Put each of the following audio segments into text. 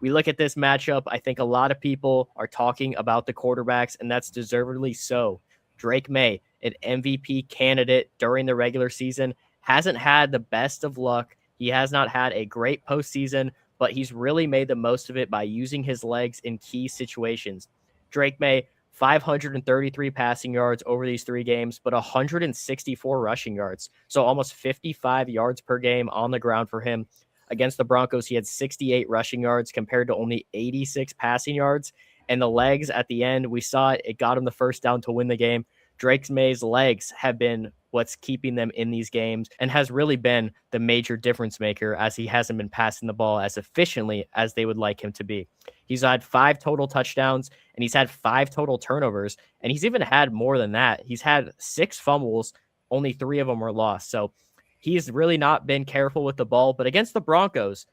We look at this matchup. I think a lot of people are talking about the quarterbacks, and that's deservedly so. Drake May, an MVP candidate during the regular season, hasn't had the best of luck. He has not had a great postseason, but he's really made the most of it by using his legs in key situations. Drake May, 533 passing yards over these 3 games, but 164 rushing yards. So almost 55 yards per game on the ground for him. Against the Broncos, he had 68 rushing yards compared to only 86 passing yards. And the legs at the end, we saw it. It got him the first down to win the game. Drake May's legs have been what's keeping them in these games and has really been the major difference maker, as he hasn't been passing the ball as efficiently as they would like him to be. He's had 5 total touchdowns and he's had 5 total turnovers. And he's even had more than that. He's had 6 fumbles, only 3 of them were lost. So he's really not been careful with the ball. But against the Broncos,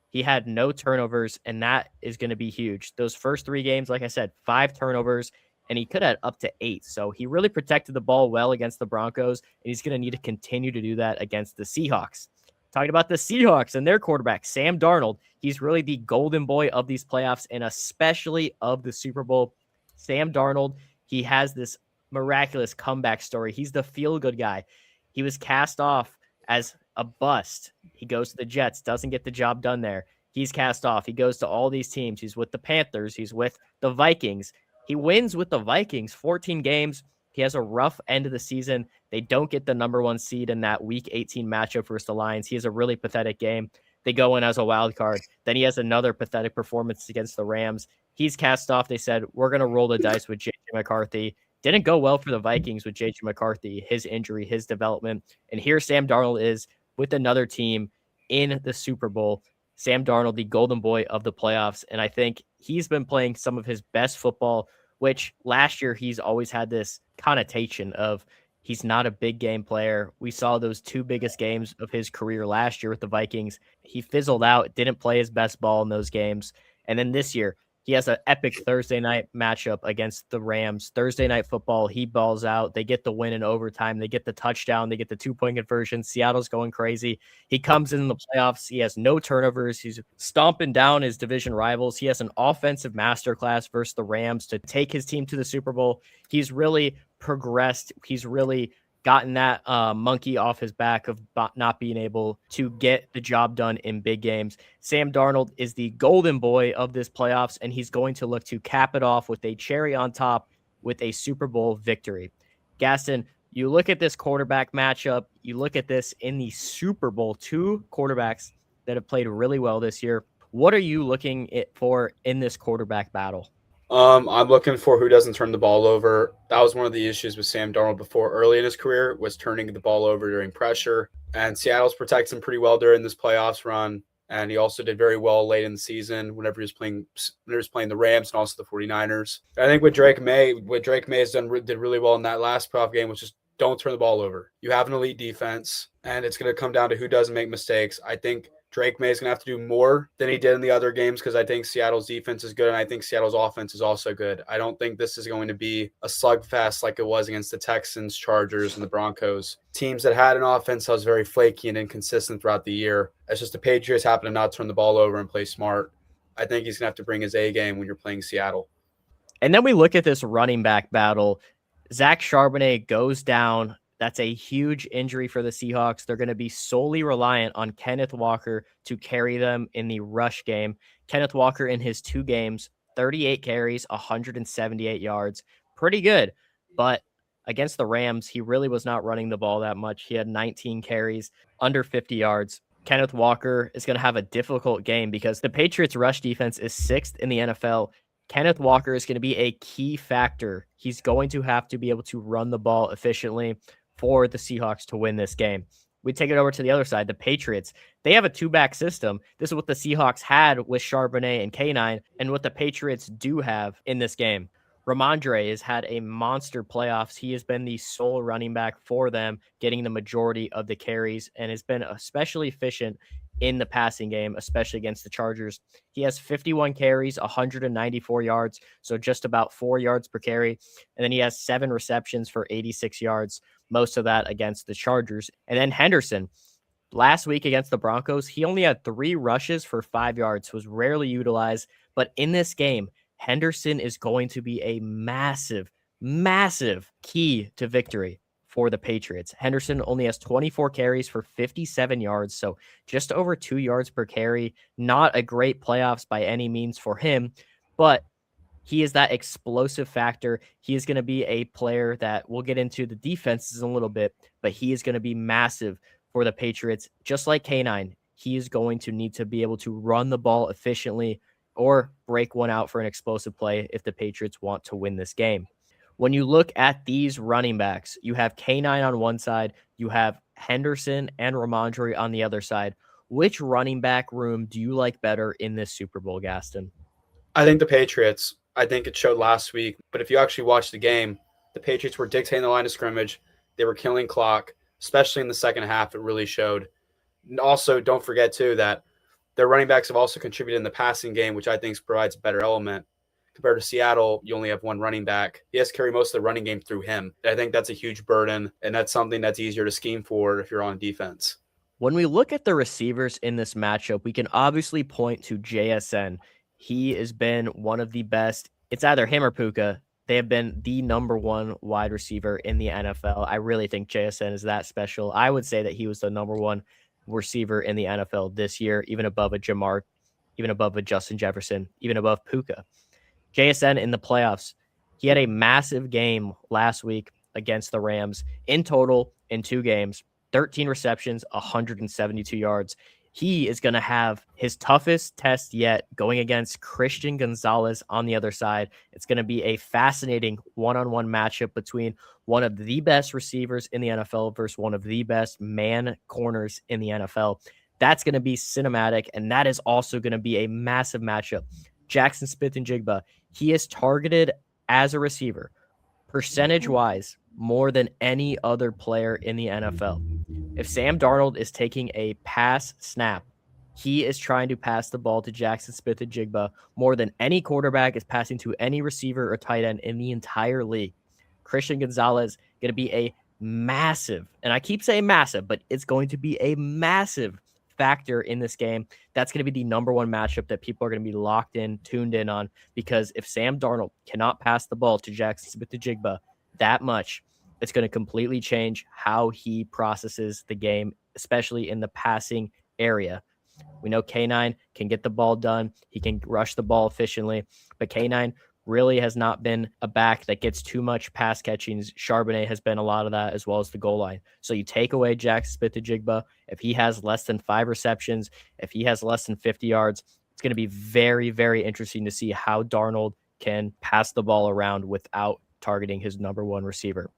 he had no turnovers, and that is going to be huge. Those first 3 games, like I said, 5 turnovers, and he could have up to 8. So he really protected the ball well against the Broncos, and he's going to need to continue to do that against the Seahawks. Talking about the Seahawks and their quarterback, Sam Darnold, he's really the golden boy of these playoffs, and especially of the Super Bowl. Sam Darnold, he has this miraculous comeback story. He's the feel-good guy. He was cast off as a bust. He goes to the Jets, doesn't get the job done there. He's cast off. He goes to all these teams. He's with the Panthers. He's with the Vikings. He wins with the Vikings, 14 games. He has a rough end of the season. They don't get the number 1 seed in that Week 18 matchup versus the Lions. He has a really pathetic game. They go in as a wild card. Then he has another pathetic performance against the Rams. He's cast off. They said, we're going to roll the dice with J.J. McCarthy. Didn't go well for the Vikings with J.J. McCarthy, his injury, his development. And here Sam Darnold is with another team in the Super Bowl. Sam Darnold, the golden boy of the playoffs. And I think he's been playing some of his best football, which last year he's always had this connotation of he's not a big game player. We saw those 2 biggest games of his career last year with the Vikings. He fizzled out, didn't play his best ball in those games. And then this year, he has an epic Thursday night matchup against the Rams. Thursday night football, he balls out. They get the win in overtime. They get the touchdown. They get the 2-point conversion. Seattle's going crazy. He comes in the playoffs. He has no turnovers. He's stomping down his division rivals. He has an offensive masterclass versus the Rams to take his team to the Super Bowl. He's really progressed. He's really gotten that monkey off his back of not being able to get the job done in big games. Sam Darnold is the golden boy of this playoffs, and he's going to look to cap it off with a cherry on top with a Super Bowl victory. Gaston, you look at this quarterback matchup, you look at this in the Super Bowl, 2 quarterbacks that have played really well this year. What are you looking for in this quarterback battle? I'm looking for who doesn't turn the ball over. That was one of the issues with Sam Darnold before early in his career, was turning the ball over during pressure. And Seattle's protects him pretty well during this playoffs run. And he also did very well late in the season whenever he was playing the Rams and also the 49ers. I think what Drake May has did really well in that last playoff game was just don't turn the ball over. You have an elite defense, and it's going to come down to who doesn't make mistakes. I think Drake May is going to have to do more than he did in the other games because I think Seattle's defense is good and I think Seattle's offense is also good. I don't think this is going to be a slugfest like it was against the Texans, Chargers, and the Broncos. Teams that had an offense that was very flaky and inconsistent throughout the year. It's just the Patriots happen to not turn the ball over and play smart. I think he's going to have to bring his A game when you're playing Seattle. And then we look at this running back battle. Zach Charbonnet goes down. That's a huge injury for the Seahawks. They're going to be solely reliant on Kenneth Walker to carry them in the rush game. Kenneth Walker in his 2 games, 38 carries, 178 yards. Pretty good. But against the Rams, he really was not running the ball that much. He had 19 carries, under 50 yards. Kenneth Walker is going to have a difficult game because the Patriots' rush defense is 6th in the NFL. Kenneth Walker is going to be a key factor. He's going to have to be able to run the ball efficiently for the Seahawks to win this game. We take it over to the other side, the Patriots. They have a 2-back system. This is what the Seahawks had with Charbonnet and K9 and what the Patriots do have in this game. Ramondre has had a monster playoffs. He has been the sole running back for them, getting the majority of the carries and has been especially efficient in the passing game, especially against the Chargers. He has 51 carries, 194 yards, so just about 4 yards per carry. And then he has 7 receptions for 86 yards, most of that against the Chargers. And then Henderson, Last week against the Broncos, he only had 3 rushes for 5 yards, was rarely utilized. But in this game, Henderson is going to be a massive, massive key to victory for the Patriots. Henderson only has 24 carries for 57 yards, so just over 2 yards per carry. Not a great playoffs by any means for him, but he is that explosive factor. He is going to be a player that we'll get into the defenses in a little bit, but he is going to be massive for the Patriots. Just like K9, he is going to need to be able to run the ball efficiently or break one out for an explosive play if the Patriots want to win this game. When you look at these running backs, you have K9 on one side, you have Henderson and Ramondre on the other side. Which running back room do you like better in this Super Bowl, Gaston? I think the Patriots. I think it showed last week. But if you actually watch the game, the Patriots were dictating the line of scrimmage. They were killing clock, especially in the second half. It really showed. And also, don't forget, too, that their running backs have also contributed in the passing game, which I think provides a better element. Compared to Seattle, you only have one running back. He has to carry most of the running game through him. I think that's a huge burden, and that's something that's easier to scheme for if you're on defense. When we look at the receivers in this matchup, we can obviously point to JSN. He has been one of the best. It's either him or Puka. They have been the number one wide receiver in the NFL. I really think JSN is that special. I would say that he was the number one receiver in the NFL this year, even above a Jamar, even above a Justin Jefferson, even above Puka. JSN in the playoffs, he had a massive game last week against the Rams. In total, in 2 games, 13 receptions, 172 yards. He is going to have his toughest test yet going against Christian Gonzalez on the other side. It's going to be a fascinating one-on-one matchup between one of the best receivers in the NFL versus one of the best man corners in the NFL. That's going to be cinematic, and that is also going to be a massive matchup. Jackson Smith-Njigba, he is targeted as a receiver, percentage-wise, more than any other player in the NFL. If Sam Darnold is taking a pass snap, he is trying to pass the ball to Jackson Smith-Njigba more than any quarterback is passing to any receiver or tight end in the entire league. Christian Gonzalez going to be a massive, and I keep saying massive, but it's going to be a massive factor in this game. That's going to be the number one matchup that people are going to be locked in, tuned in on, because if Sam Darnold cannot pass the ball to Jackson Smith-Njigba that much, it's going to completely change how he processes the game, especially in the passing area. We know K9 can get the ball done. He can rush the ball efficiently, but K9 really has not been a back that gets too much pass catching. Charbonnet has been a lot of that, as well as the goal line. So you take away Jackson Smith-Njigba. If he has less than 5 receptions, if he has less than 50 yards, it's going to be very, very interesting to see how Darnold can pass the ball around without targeting his number one receiver.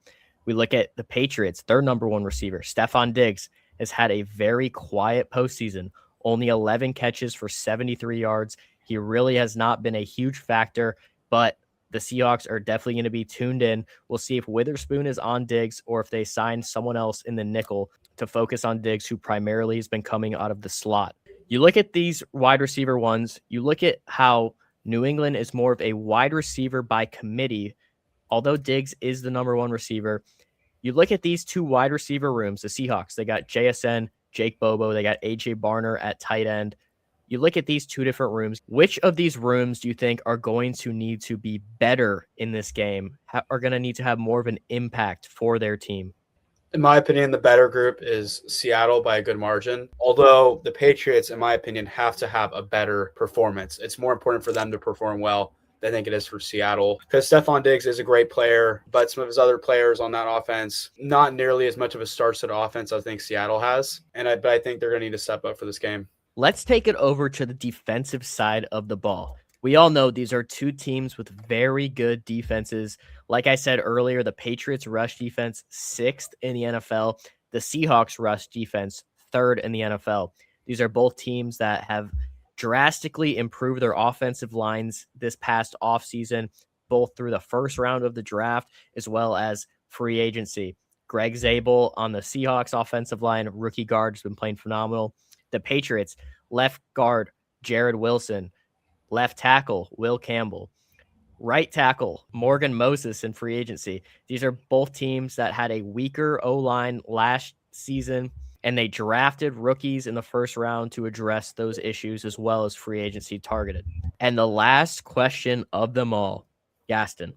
We look at the Patriots, their number one receiver, Stephon Diggs, has had a very quiet postseason, only 11 catches for 73 yards. He really has not been a huge factor, but the Seahawks are definitely going to be tuned in. We'll see if Witherspoon is on Diggs or if they sign someone else in the nickel to focus on Diggs, who primarily has been coming out of the slot. You look at these wide receiver ones, you look at how New England is more of a wide receiver by committee. Although Diggs is the number one receiver, you look at these 2 wide receiver rooms, the Seahawks, they got JSN, Jake Bobo, they got AJ Barner at tight end. You look at these 2 different rooms. Which of these rooms do you think are going to need to be better in this game, are going to need to have more of an impact for their team? In my opinion, the better group is Seattle by a good margin. Although the Patriots, in my opinion, have to have a better performance. It's more important for them to perform well than I think it is for Seattle. Because Stephon Diggs is a great player, but some of his other players on that offense, not nearly as much of a star-studded offense I think Seattle has. But I think they're going to need to step up for this game. Let's take it over to the defensive side of the ball. We all know these are 2 teams with very good defenses. Like I said earlier, the Patriots rush defense 6th in the NFL. The Seahawks rush defense 3rd in the NFL. These are both teams that have drastically improved their offensive lines this past offseason, both through the first round of the draft as well as free agency. Greg Zabel on the Seahawks offensive line, rookie guard, has been playing phenomenal. The Patriots, left guard, Jared Wilson, left tackle, Will Campbell, right tackle, Morgan Moses in free agency. These are both teams that had a weaker O-line last season. and they drafted rookies in the first round to address those issues as well as free agency targeted. And the last question of them all, Gaston,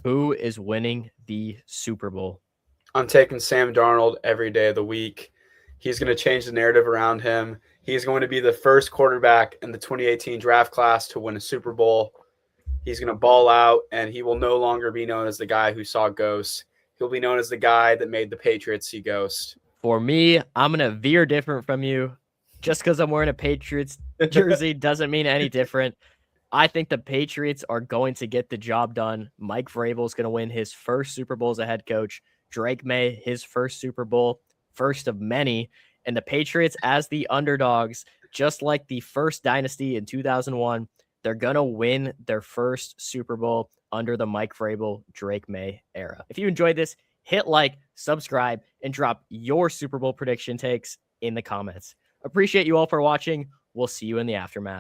who is winning the Super Bowl? I'm taking Sam Darnold every day of the week. He's going to change the narrative around him. He's going to be the first quarterback in the 2018 draft class to win a Super Bowl. He's going to ball out, and he will no longer be known as the guy who saw ghosts. He'll be known as the guy that made the Patriots see ghosts. For me, I'm going to veer different from you. Just because I'm wearing a Patriots jersey doesn't mean any different. I think the Patriots are going to get the job done. Mike Vrabel is going to win his first Super Bowl as a head coach. Drake May, his first Super Bowl, first of many. And the Patriots, as the underdogs, just like the first dynasty in 2001, they're going to win their first Super Bowl under the Mike Vrabel, Drake May era. If you enjoyed this, hit like, subscribe, and drop your Super Bowl prediction takes in the comments. Appreciate you all for watching. We'll see you in the aftermath.